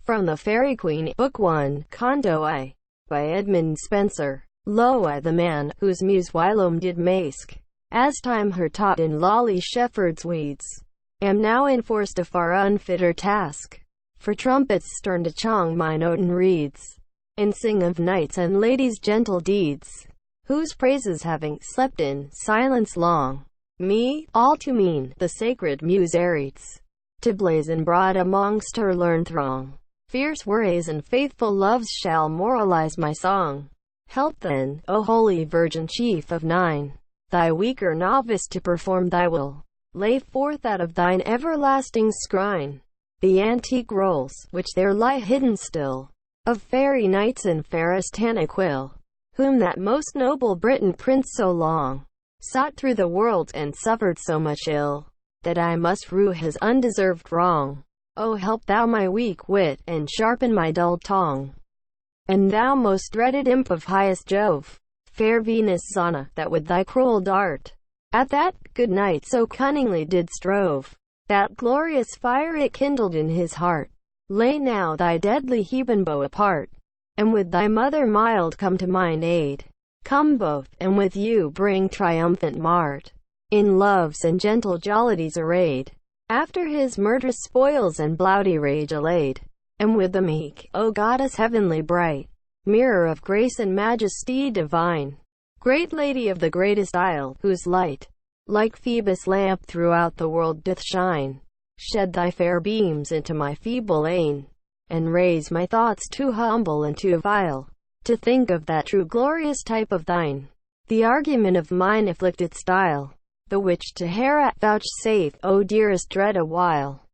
From the Faerie Queene, Book 1, Canto I, by Edmund Spenser. Lo, I the man, whose muse whilom did mask, as time her taught in lawly shepherd's weeds, am now enforced a far unfitter task, for trumpets stern to chong mine oaten reeds, and sing of knights and ladies' gentle deeds, whose praises having slept in silence long, me, all too mean, the sacred muse ereats, to blazon broad amongst her learned throng. Fierce worries and faithful loves shall moralize my song. Help then, O holy Virgin Chief of Nine, thy weaker novice to perform thy will. Lay forth out of thine everlasting scrine the antique rolls, which there lie hidden still, of fairy knights and fairest Tanaquil, whom that most noble Briton prince so long sought through the world, and suffered so much ill, that I must rue his undeserved wrong. O help thou my weak wit, and sharpen my dull tongue. And thou most dreaded imp of highest Jove, fair Venus Zana, that with thy cruel dart at that good knight so cunningly did strove, that glorious fire it kindled in his heart, lay now thy deadly Heban bow apart, and with thy mother mild come to mine aid. Come both, and with you bring triumphant Mart, in loves and gentle jollities arrayed, after his murderous spoils and blouty rage allayed, and with the meek, O goddess heavenly bright, mirror of grace and majesty divine, great lady of the greatest isle, whose light, like Phoebus' lamp throughout the world doth shine, shed thy fair beams into my feeble ane, and raise my thoughts too humble and too vile, to think of that true glorious type of thine, the argument of mine afflicted style, the which to Herat vouchsafe, O dearest dread a while.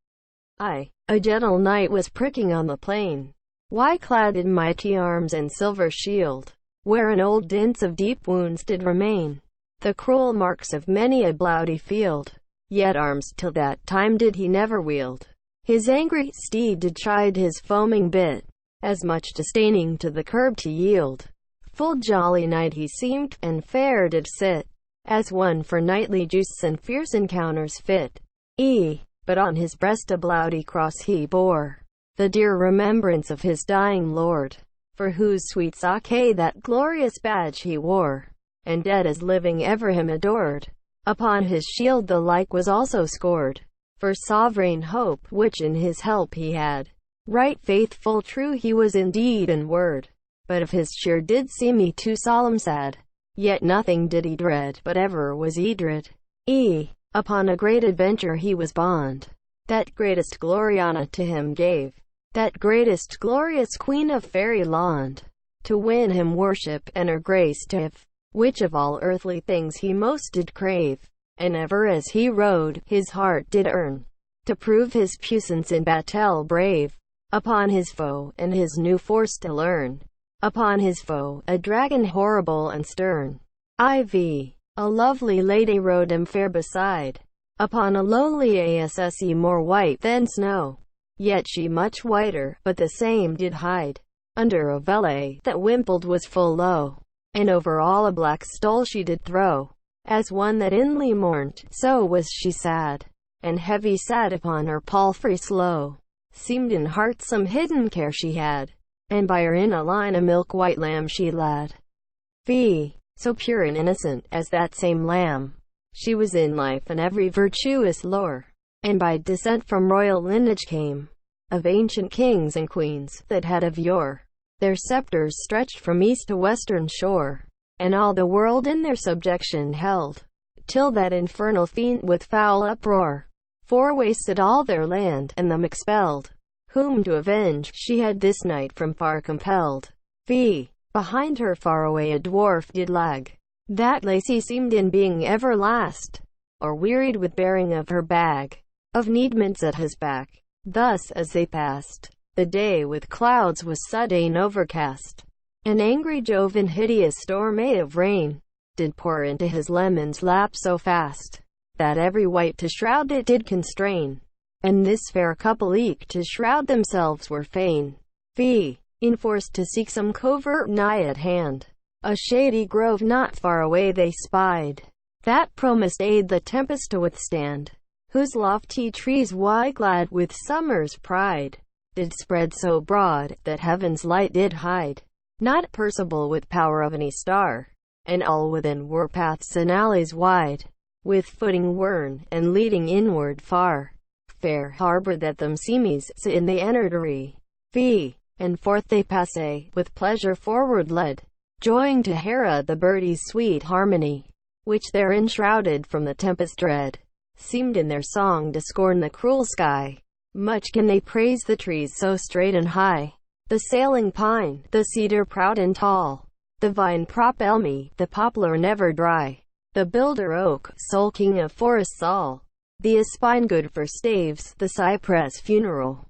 I, a gentle knight, was pricking on the plain, why clad in mighty arms and silver shield, wherein old dints of deep wounds did remain, the cruel marks of many a bloody field. Yet arms till that time did he never wield. His angry steed did chide his foaming bit, as much disdaining to the curb to yield. Full jolly knight he seemed, and fair did sit, as one for knightly jousts and fierce encounters fit. But on his breast a bloody cross he bore, the dear remembrance of his dying lord, for whose sweet sake that glorious badge he wore, and dead as living ever him adored. Upon his shield the like was also scored, for sovereign hope, which in his help he had. Right faithful true he was in deed and word, but of his cheer did seem he too solemn sad. Yet nothing did he dread, but ever was he dread. Upon a great adventure he was bond, that greatest Gloriana to him gave, that greatest glorious Queen of Fairy Land, to win him worship and her grace to have, which of all earthly things he most did crave, and ever as he rode, his heart did earn, to prove his puissance in battle brave, upon his foe, and his new force to learn. Upon his foe, a dragon horrible and stern. A lovely lady rode him fair beside, upon a lowly asse more white than snow, yet she much whiter, but the same did hide, under a velay that wimpled was full low, and over all a black stole she did throw, as one that inly mourned, so was she sad, and heavy sat upon her palfrey slow, seemed in heart some hidden care she had, and by her in a line a milk-white lamb she lad. So pure and innocent as that same lamb, she was in life and every virtuous lore, and by descent from royal lineage came, of ancient kings and queens, that had of yore their scepters stretched from east to western shore, and all the world in their subjection held, till that infernal fiend with foul uproar forewasted all their land, and them expelled, whom to avenge she had this night from far compelled. Behind her far away a dwarf did lag, that lacy seemed in being everlast, or wearied with bearing of her bag of needments at his back. Thus as they passed, the day with clouds was sudden overcast, an angry Jove in hideous storm of rain did pour into his lemon's lap so fast, that every wight to shroud it did constrain, and this fair couple eke to shroud themselves were fain. Enforced to seek some covert nigh at hand, a shady grove not far away they spied, that promised aid the tempest to withstand, whose lofty trees why glad with summer's pride, did spread so broad, that heaven's light did hide not perceivable with power of any star, and all within were paths and alleys wide, with footing worn, and leading inward far. Fair harbour that them seemies, in they entered and forth they passe, with pleasure forward led, joying to Hera the birdies' sweet harmony, which there enshrouded from the tempest dread, seemed in their song to scorn the cruel sky. Much can they praise the trees so straight and high, the sailing pine, the cedar proud and tall, the vine prop elmy, the poplar never dry, the builder oak, sole king of forests all, the aspine good for staves, the cypress funeral,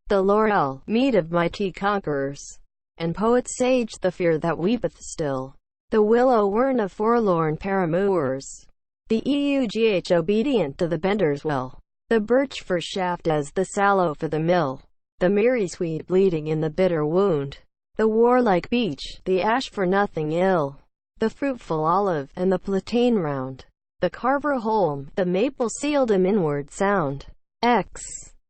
the laurel, mead of mighty conquerors, and poets sage, the fear that weepeth still, the willow wern of forlorn paramours, the eugh obedient to the bender's will, the birch for shaft as the sallow for the mill, the merry sweet bleeding in the bitter wound, the warlike beech, the ash for nothing ill, the fruitful olive, and the platane round, the carver holm, the maple sealed him inward sound.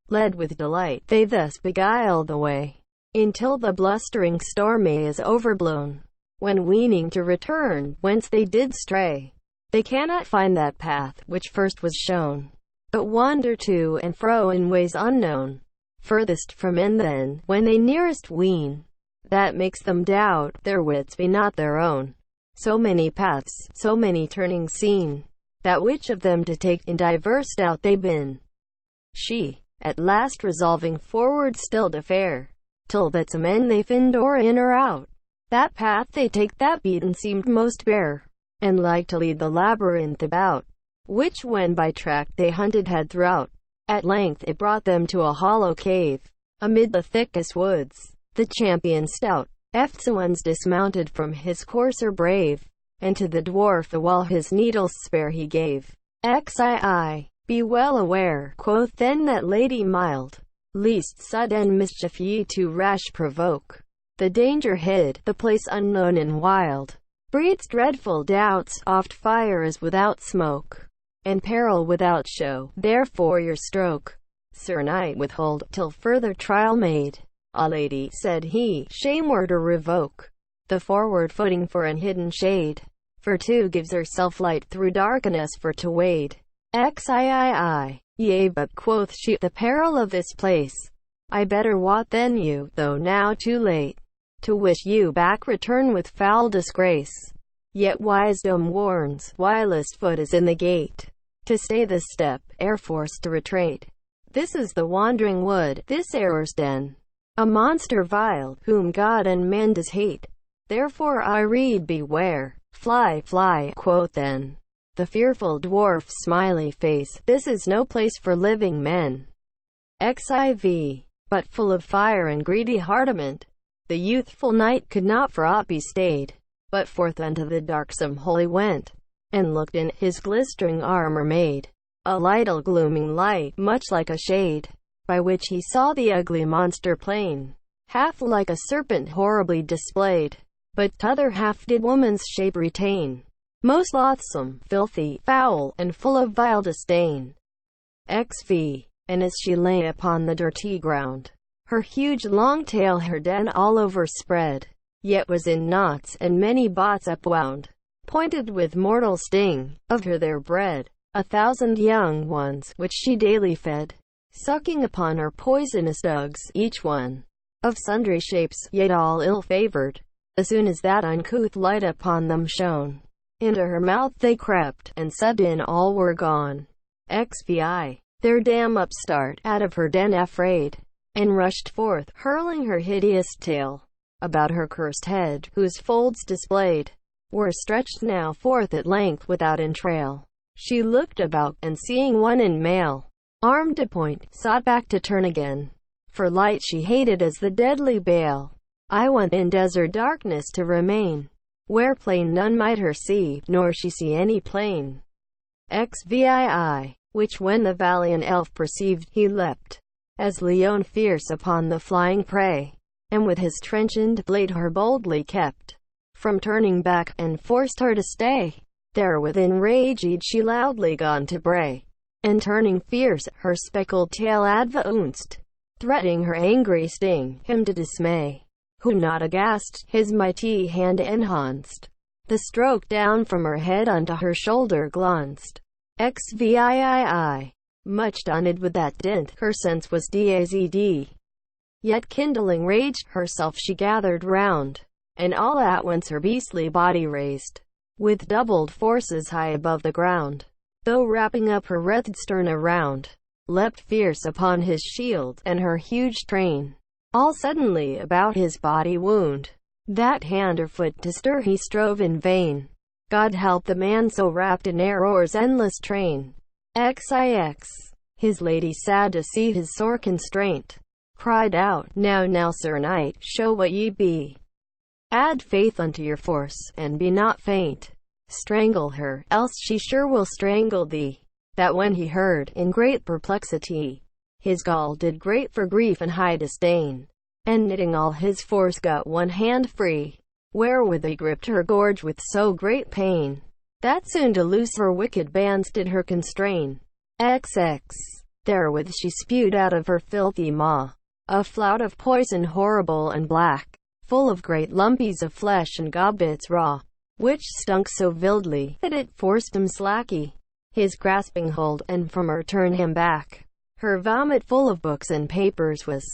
Led with delight, they thus beguile the way, until the blustering storm is overblown, when weening to return, whence they did stray, they cannot find that path, which first was shown, but wander to and fro in ways unknown, furthest from end then, when they nearest ween, that makes them doubt, their wits be not their own. So many paths, so many turnings seen, that which of them to take in diverse doubt they been. She, at last resolving forward still to fare, till that some end they find or in or out, that path they take that beaten seemed most bare, and like to lead the labyrinth about, which when by tract they hunted had throughout. At length it brought them to a hollow cave, amid the thickest woods. The champion stout, Eftsones dismounted from his courser brave, and to the dwarf the while his needles spare he gave. Xii, be well aware, quoth then that lady mild, least sudden mischief ye too rash provoke. The danger hid, the place unknown and wild, breeds dreadful doubts, oft fire is without smoke, and peril without show, therefore your stroke, Sir Knight, withhold, till further trial made. Ah lady, said he, shameward or revoke the forward footing for an hidden shade, for two gives herself light through darkness for to wade. Xii, yea but, quoth she, the peril of this place, I better wot than you, though now too late, to wish you back return with foul disgrace. Yet wisdom warns, vilest foot is in the gate, to stay this step, ere forced to retreat. This is the wandering wood, this error's den, a monster vile, whom God and man does hate. Therefore I read beware, fly, fly, quoth then the fearful dwarf's smiley face, this is no place for living men. Xiv, but full of fire and greedy hardiment, the youthful knight could not for aught be stayed, but forth unto the darksome hole he went, and looked in, his glistering armor made a little glooming light, much like a shade, by which he saw the ugly monster plain, half like a serpent horribly displayed, but t'other half did woman's shape retain, most loathsome, filthy, foul, and full of vile disdain. Xv, and as she lay upon the dirty ground, her huge long tail her den all over spread, yet was in knots, and many bots upwound, pointed with mortal sting, of her there bred 1,000 young ones, which she daily fed, sucking upon her poisonous dugs, each one of sundry shapes, yet all ill-favored. As soon as that uncouth light upon them shone, into her mouth they crept, and sudden all were gone. Xvi, their dam upstart, out of her den afraid, and rushed forth, hurling her hideous tail about her cursed head, whose folds displayed were stretched now forth at length without entrail. She looked about, and seeing one in mail, armed to point, sought back to turn again, for light she hated as the deadly bale. I went in desert darkness to remain, where plain none might her see, nor she see any plain. Xvii, which when the valiant elf perceived, he leapt, as leon fierce upon the flying prey, and with his trenchant blade her boldly kept from turning back, and forced her to stay. Therewith enraged she loudly gone to bray, and turning fierce, her speckled tail advanced threatening her angry sting, him to dismay, who not aghast, his mighty hand enhanced. The stroke down from her head unto her shoulder glanced. XVIII. Much daunted with that dint, her sense was dazed. Yet kindling rage, herself she gathered round, and all at once her beastly body raised, with doubled forces high above the ground, though wrapping up her wretched stern around, leapt fierce upon his shield, and her huge train, all suddenly about his body wound. That hand or foot to stir he strove in vain. God help the man so wrapped in error's endless train. XIX. His lady, sad to see his sore constraint, cried out, Now, Sir Knight, show what ye be. Add faith unto your force, and be not faint. Strangle her, else she sure will strangle thee. That when he heard, in great perplexity, his gall did grate for grief and high disdain, and knitting all his force got one hand free, wherewith he gripped her gorge with so great pain, that soon to loose her wicked bands did her constrain. XX. Therewith she spewed out of her filthy maw a flout of poison horrible and black, full of great lumpies of flesh and gobbets raw, which stunk so vividly that it forced him slacky his grasping hold, and from her turned him back. Her vomit full of books and papers was,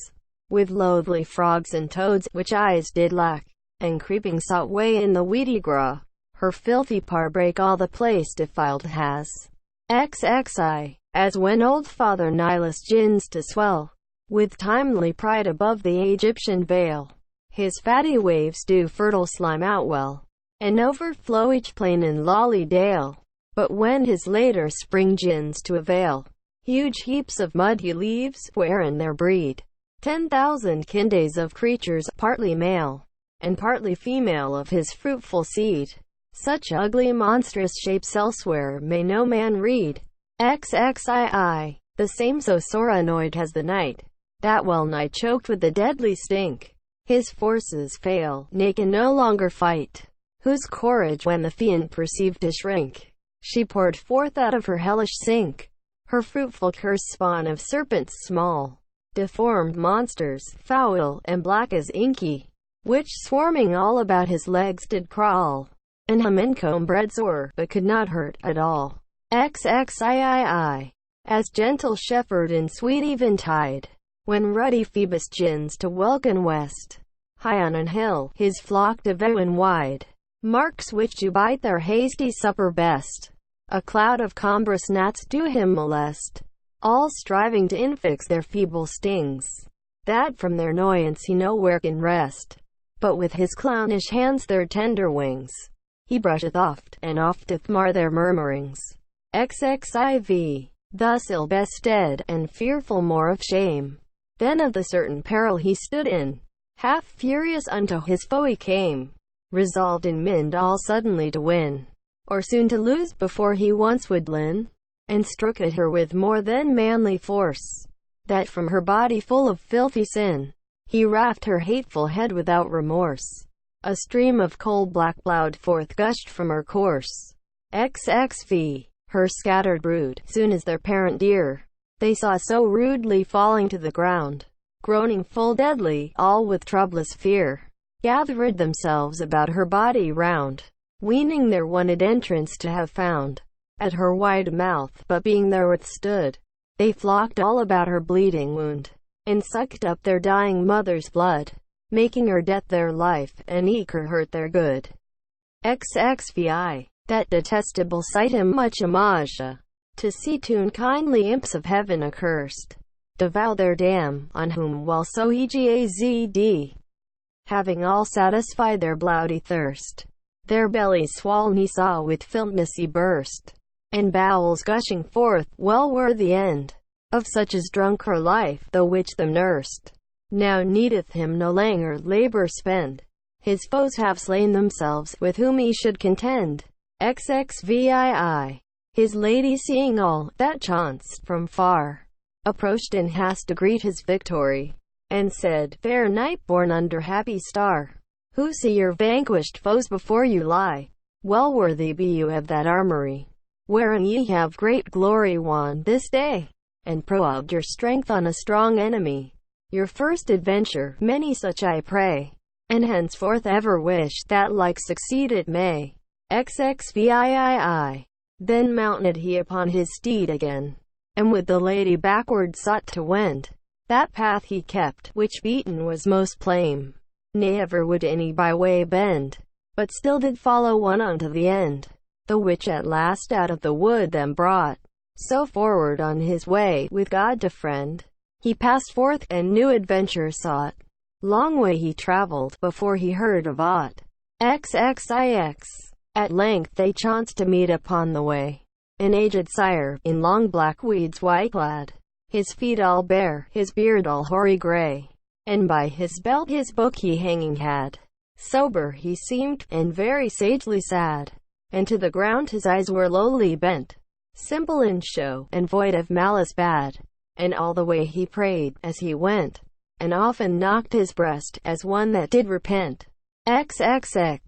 with loathly frogs and toads, which eyes did lack, and creeping sought way in the weedy graw. Her filthy par break all the place defiled has. XXI. As when old Father Nihilus gins to swell, with timely pride above the Egyptian vale, his fatty waves do fertile slime out well, and overflow each plain and lolly dale. But when his later spring gins to avail, huge heaps of mud he leaves, wherein there breed 10,000 kindays of creatures, partly male, and partly female of his fruitful seed. Such ugly monstrous shapes elsewhere may no man read. XXII. The same so sore annoyed has the knight, that well nigh choked with the deadly stink. His forces fail, nay can no longer fight, whose courage when the fiend perceived to shrink, she poured forth out of her hellish sink, her fruitful curse spawn of serpents small, deformed monsters, foul, and black as inky, which swarming all about his legs did crawl, and him incombe bred sore, but could not hurt at all. XXIII. As gentle shepherd in sweet eventide, when ruddy Phoebus gins to welcome west, high on an hill, his flock devoin wide, marks which do bite their hasty supper best, a cloud of cumbrous gnats do him molest, all striving to infix their feeble stings, that from their annoyance he nowhere can rest, but with his clownish hands their tender wings he brusheth oft, and oft doth mar their murmurings. XXIV. Thus ill bested, and fearful more of shame than of the certain peril he stood in, half furious unto his foe he came, resolved in mind all suddenly to win, or soon to lose before he once would lin, and strook at her with more than manly force, that from her body full of filthy sin, he raft her hateful head without remorse. A stream of coal-black blood forth gushed from her course. XXV. Her scattered brood, soon as their parent dear, they saw so rudely falling to the ground, groaning full deadly, all with troublous fear, gathered themselves about her body round, weening their wonted entrance to have found at her wide mouth, but being there withstood, they flocked all about her bleeding wound, and sucked up their dying mother's blood, making her death their life, and eke her hurt their good. XXVI. That detestable sight him much homage to see two kindly imps of heaven accursed, devour their dam, on whom while so egazd, having all satisfied their bloudy thirst, their bellies swoln he saw with filthnessy burst, and bowels gushing forth, well were the end of such as drunk her life, the which them nursed. Now needeth him no langer labour spend, his foes have slain themselves, with whom he should contend. XXVII. His lady, seeing all that chanced from far, approached in haste to greet his victory, and said, Fair knight born under happy star, who see your vanquished foes before you lie, well worthy be you of that armory, wherein ye have great glory won this day, and probed your strength on a strong enemy. your first adventure, many such I pray, and henceforth ever wish that like succeed it may. XXVIII. Then mounted he upon his steed again, and with the lady backward sought to wend. That path he kept, which beaten was most plain, never would any by way bend, but still did follow one unto the end, the which at last out of the wood them brought. So forward on his way, with God to friend, he passed forth, and new adventure sought. Long way he travelled, before he heard of aught. XXIX. At length they chanced to meet upon the way an aged sire, in long black weeds white clad, his feet all bare, his beard all hoary grey, and by his belt his book he hanging had. Sober he seemed, and very sagely sad, and to the ground his eyes were lowly bent, simple in show, and void of malice bad. And all the way he prayed, as he went, and often knocked his breast, as one that did repent. XXX.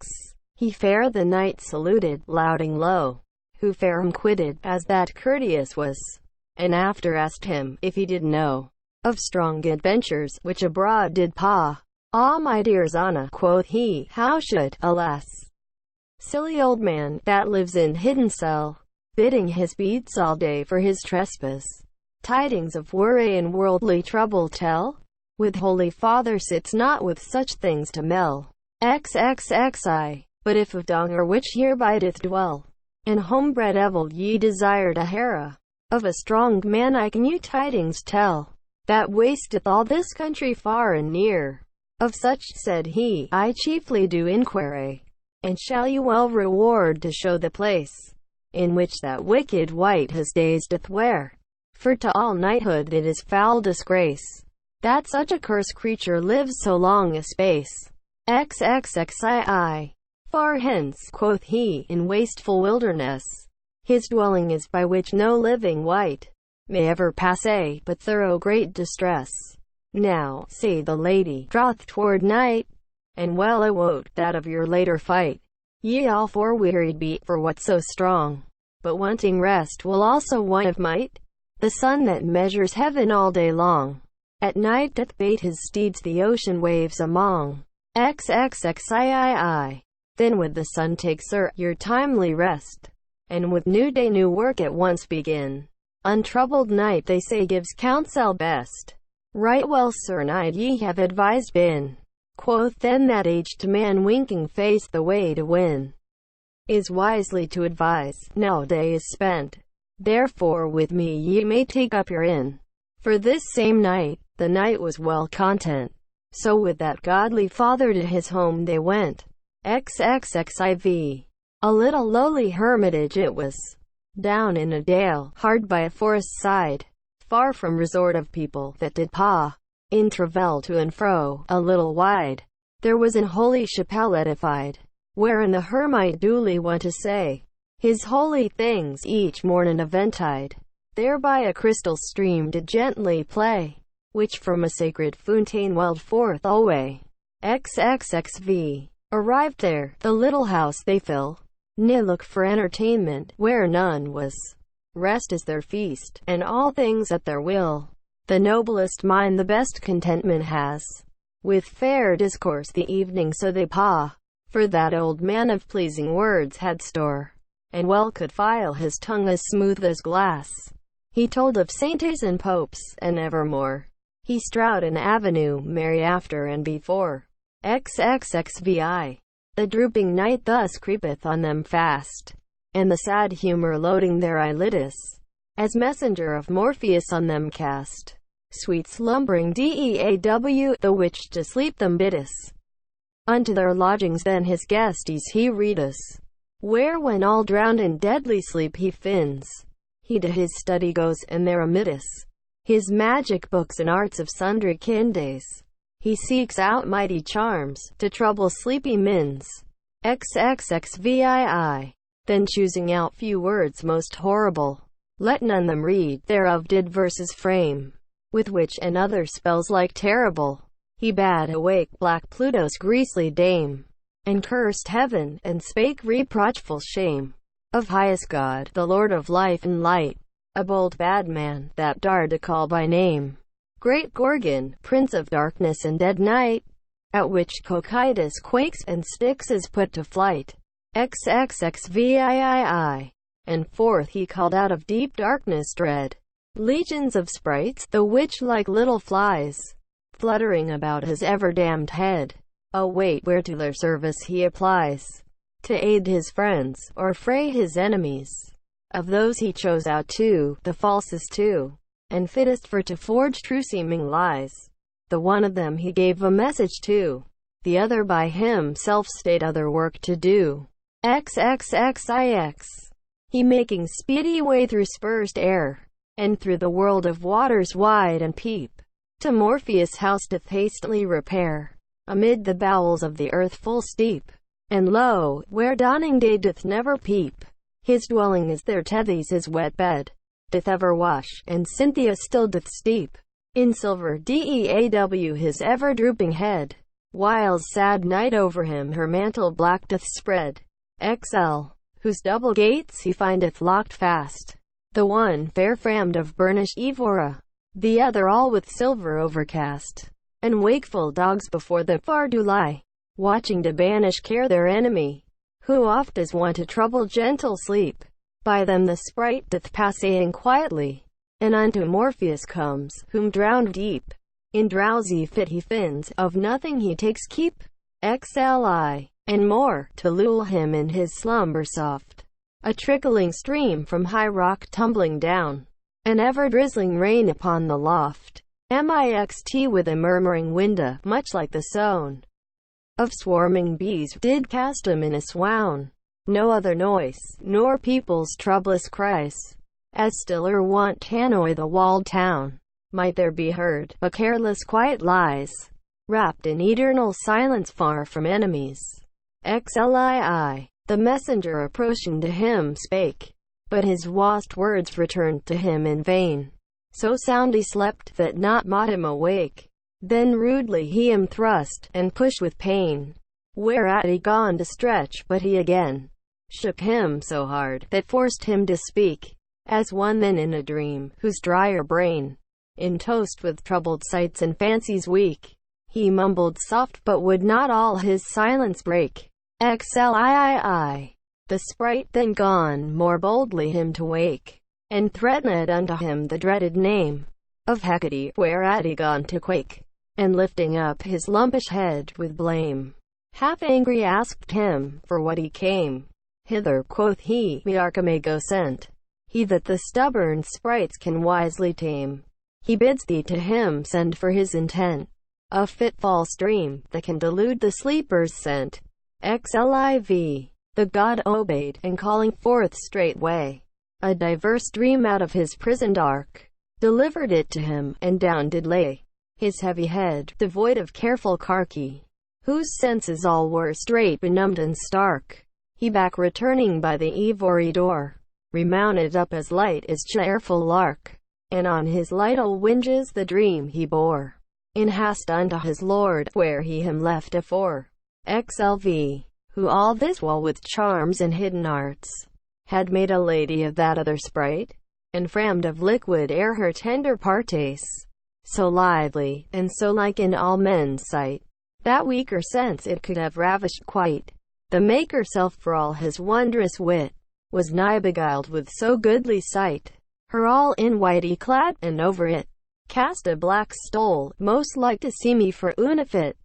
He fair the knight saluted, louding low, who fair him quitted, as that courteous was, and after asked him, if he did know of strong adventures, which abroad did paw. Ah, my dear Zana, quoth he, how should, alas, silly old man, that lives in hidden cell, bidding his beads all day for his trespass, tidings of worry and worldly trouble tell? With Holy Father sits not with such things to mell. XXXI. But if of dung or which hereby doth dwell, and homebred evil ye desire to hara, of a strong man I can you tidings tell, that wasteth all this country far and near. Of such, said he, I chiefly do inquiry, and shall you well reward to show the place, in which that wicked wight his days doth wear. For to all knighthood it is foul disgrace, that such a cursed creature lives so long a space. XXXII. Far hence, quoth he, in wasteful wilderness, his dwelling is, by which no living wight may ever pass, but thorough great distress. Now, say the lady, draweth toward night, and well I wot, that of your later fight, ye all forewearied be, for what so strong, but wanting rest will also one of might. The sun that measures heaven all day long, at night doth bait his steeds the ocean waves among. XXXIII. Then would the sun take, sir, your timely rest, and with new day new work at once begin. Untroubled night, they say, gives counsel best. Right well, sir, night ye have advised been. Quoth then that aged man, winking face, the way to win is wisely to advise. Now day is spent, therefore with me ye may take up your inn. For this same night, the knight was well content, so with that godly father to his home they went. XXXIV. A little lowly hermitage it was, down in a dale, hard by a forest side, far from resort of people that did paw. In travail to and fro, a little wide, there was an holy chapelle edified, wherein the hermit duly wont to say his holy things each morn eventide. Thereby a crystal stream did gently play, which from a sacred fountain welled forth alway. XXXV. Arrived there, the little house they fill, ne look for entertainment, where none was. Rest is their feast, and all things at their will. The noblest mind the best contentment has. With fair discourse the evening so they paw, for that old man of pleasing words had store, and well could file his tongue as smooth as glass. He told of saints and popes, and evermore he strode an avenue, merry after and before. XXXVI. The drooping night thus creepeth on them fast, and the sad humor loading their eyelids, as messenger of Morpheus on them cast. Sweet slumbering deaw, the which to sleep them biddus. Unto their lodgings then his guesties he readus, where when all drowned in deadly sleep he finds, he to his study goes, and there amidus his magic books and arts of sundry kindes, he seeks out mighty charms, to trouble sleepy mins. XXXVII. Then choosing out few words most horrible, let none them read, thereof did verses frame, with which and other spells like terrible, he bade awake black Pluto's griesly dame, and cursed heaven, and spake reproachful shame of highest God, the Lord of life and light, a bold bad man, that dared to call by name great Gorgon, prince of darkness and dead night, at which Cocytus quakes and Styx is put to flight. XXXVIII. And forth he called out of deep darkness dread legions of sprites, the which like little flies, fluttering about his ever-damned head, await where to their service he applies, to aid his friends, or fray his enemies. Of those he chose out two, the falsest two, and fittest for to forge true-seeming lies. The one of them he gave a message to, the other by himself stayed other work to do. XXXIX. He making speedy way through spursed air, and through the world of waters wide and peep, to Morpheus' house doth hastily repair, amid the bowels of the earth full steep. And lo, where dawning day doth never peep, his dwelling is there. Tethys his wet bed doth ever wash, and Cynthia still doth steep in silver deaw his ever drooping head, whiles sad night over him her mantle black doth spread. XL. Whose double gates he findeth locked fast, the one fair framed of burnished evora, the other all with silver overcast. And wakeful dogs before the far do lie, watching to banish care their enemy, who oft is wont to trouble gentle sleep. By them the sprite doth pass saying quietly, and unto Morpheus comes, whom drowned deep in drowsy fit he finds, of nothing he takes keep. XLI. And more, to lull him in his slumber soft, a trickling stream from high rock tumbling down, an ever-drizzling rain upon the loft. Mixt with a murmuring winda, much like the sound of swarming bees, did cast him in a swoon. No other noise, nor people's troublous cries, as stiller wont tannoy the walled town, might there be heard, but careless quiet lies, wrapped in eternal silence far from enemies. XLII. The messenger approaching to him spake, but his lost words returned to him in vain. So sound he slept that naught mought him awake. Then rudely he him thrust, and pushed with pain, whereat he gone to stretch, but he again shook him so hard, that forced him to speak, as one then in a dream, whose drier brain, intost with troubled sights and fancies weak, he mumbled soft, but would not all his silence break. XLII. The sprite then gone more boldly him to wake, and threatened unto him the dreaded name of Hecate, whereat he gone to quake, and lifting up his lumpish head with blame, half angry asked him, for what he came hither. Quoth he, me Archimago sent, he that the stubborn sprites can wisely tame. He bids thee to him send for his intent, a fit false dream, that can delude the sleeper's scent. XLIV. The god obeyed, and calling forth straightway a diverse dream out of his prison dark, delivered it to him, and down did lay his heavy head, devoid of careful carky, whose senses all were straight benumbed and stark. He back returning by the ivory door, remounted up as light as cheerful lark, and on his lytle winges the dream he bore, in haste unto his lord, where he him left afore. XLV. Who all this while with charms and hidden arts had made a lady of that other sprite, and framed of liquid air her tender partes, so lively, and so like in all men's sight, that weaker sense it could have ravished quite. The maker self, for all his wondrous wit, was nigh beguiled with so goodly sight. Her all in whitey clad, and over it cast a black stole, most like to see me for una fit.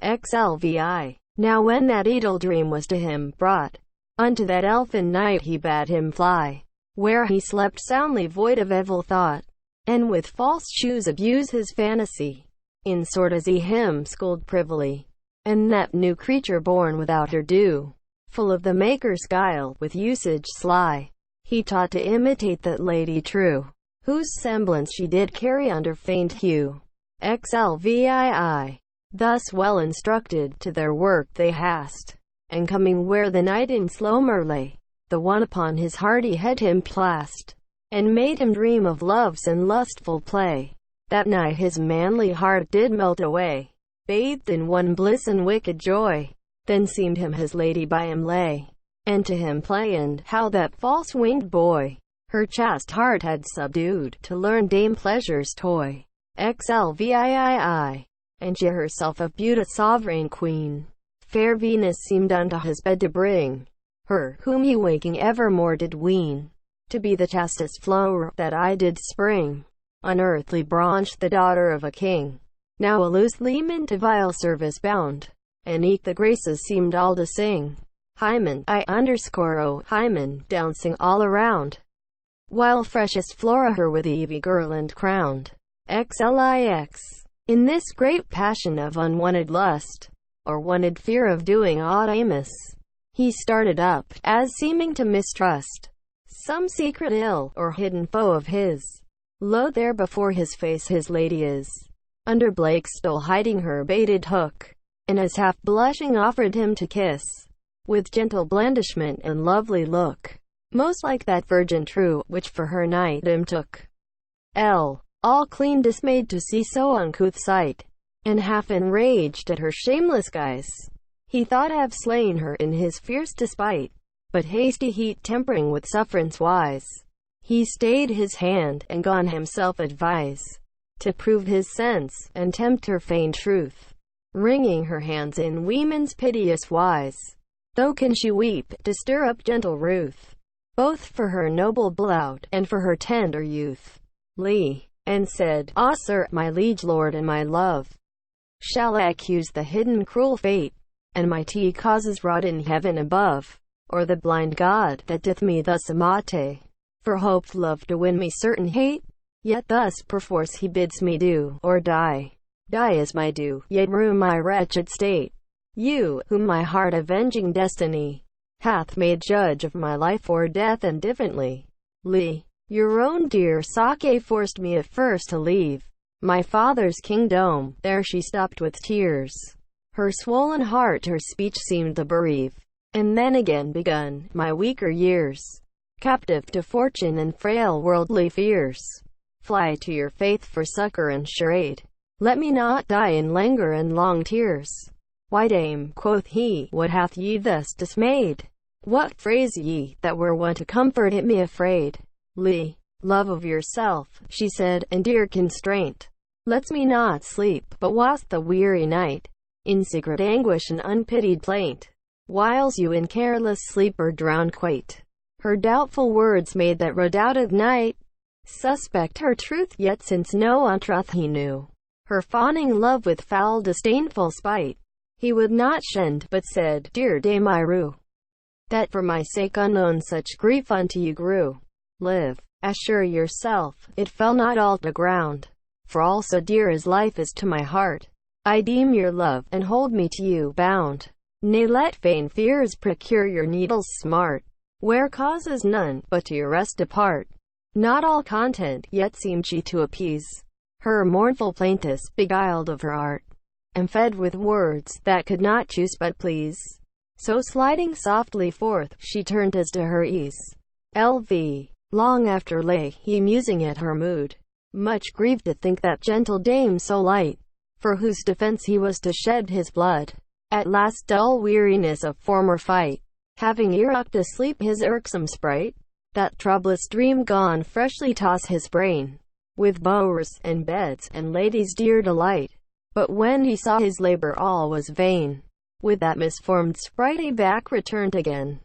XLVI. Now when that idle dream was to him brought, unto that elfin night he bade him fly, where he slept soundly void of evil thought, and with false shoes abuse his fantasy, in sort as he him schooled privily. And that new creature born without her due, full of the maker's guile, with usage sly, he taught to imitate that lady true, whose semblance she did carry under feigned hue. XLVII. Thus well instructed, to their work they hast, and coming where the knight in slumber lay, the one upon his hardy head him plast, and made him dream of loves and lustful play. That night his manly heart did melt away, bathed in one bliss and wicked joy. Then seemed him his lady by him lay, and to him play, and how that false-winged boy her chaste heart had subdued, to learn Dame Pleasure's toy. xlvii, and she herself of beauty sovereign queen. Fair Venus seemed unto his bed to bring her, whom he waking evermore did ween, to be the chastest flower that I did spring. Unearthly branch, the daughter of a king, now a loose leman to vile service bound, and eke the graces seemed all to sing. Hymen, I_o Hymen, dancing all around, while freshest Flora her with Evie garland crowned. XLIX. In this great passion of unwanted lust, or wanted fear of doing aught amiss, he started up, as seeming to mistrust some secret ill, or hidden foe of his. Lo, there before his face his lady is, under Blake still hiding her baited hook, and as half blushing offered him to kiss, with gentle blandishment and lovely look, most like that virgin true, which for her knight him took. All clean dismayed to see so uncouth sight, and half enraged at her shameless guise, he thought have slain her in his fierce despite, but hasty heat tempering with sufferance wise, he stayed his hand, and gone himself advise, to prove his sense, and tempt her feigned truth, wringing her hands in women's piteous wise, though can she weep, to stir up gentle ruth, both for her noble blood, and for her tender youth. And said, Ah, sir, my liege lord and my love, shall I accuse the hidden cruel fate, and mighty causes wrought in heaven above, or the blind God that doth me thus amate, for hoped love to win me certain hate? Yet thus perforce he bids me do, or die. Die is my due, yet rue my wretched state. You, whom my heart avenging destiny hath made judge of my life or death indifferently. Your own dear Sake forced me at first to leave my father's kingdom. There she stopped with tears, her swollen heart her speech seemed to bereave, and then again begun my weaker years, captive to fortune and frail worldly fears. Fly to your faith for succor and sure aid, let me not die in languor and long tears. Why, dame, quoth he, what hath ye thus dismayed? What phrase ye, that were one to comfort it me afraid? Love of yourself, she said, and dear constraint, lets me not sleep, but whilst the weary night, in secret anguish and unpitied plaint, whiles you in careless sleep or drowned quite. Her doubtful words made that redoubted knight suspect her truth, yet since no untruth he knew, her fawning love with foul disdainful spite, he would not shend, but said, Dear dame, I rue that for my sake unknown such grief unto you grew. Live, assure yourself, it fell not all to ground, for all so dear as life is to my heart, I deem your love, and hold me to you bound. Nay, let vain fears procure your needles smart, where cause is none, but to your rest depart. Not all content, yet seemed she to appease her mournful plaintiffs, beguiled of her art, and fed with words that could not choose but please. So sliding softly forth, she turned as to her ease. Long after lay he musing at her mood, much grieved to think that gentle dame so light, for whose defense he was to shed his blood. At last dull weariness of former fight, having erucked asleep his irksome sprite, that troublous dream gone freshly toss his brain, with bowers, and beds, and ladies' dear delight. But when he saw his labor all was vain, with that misformed sprite he back returned again.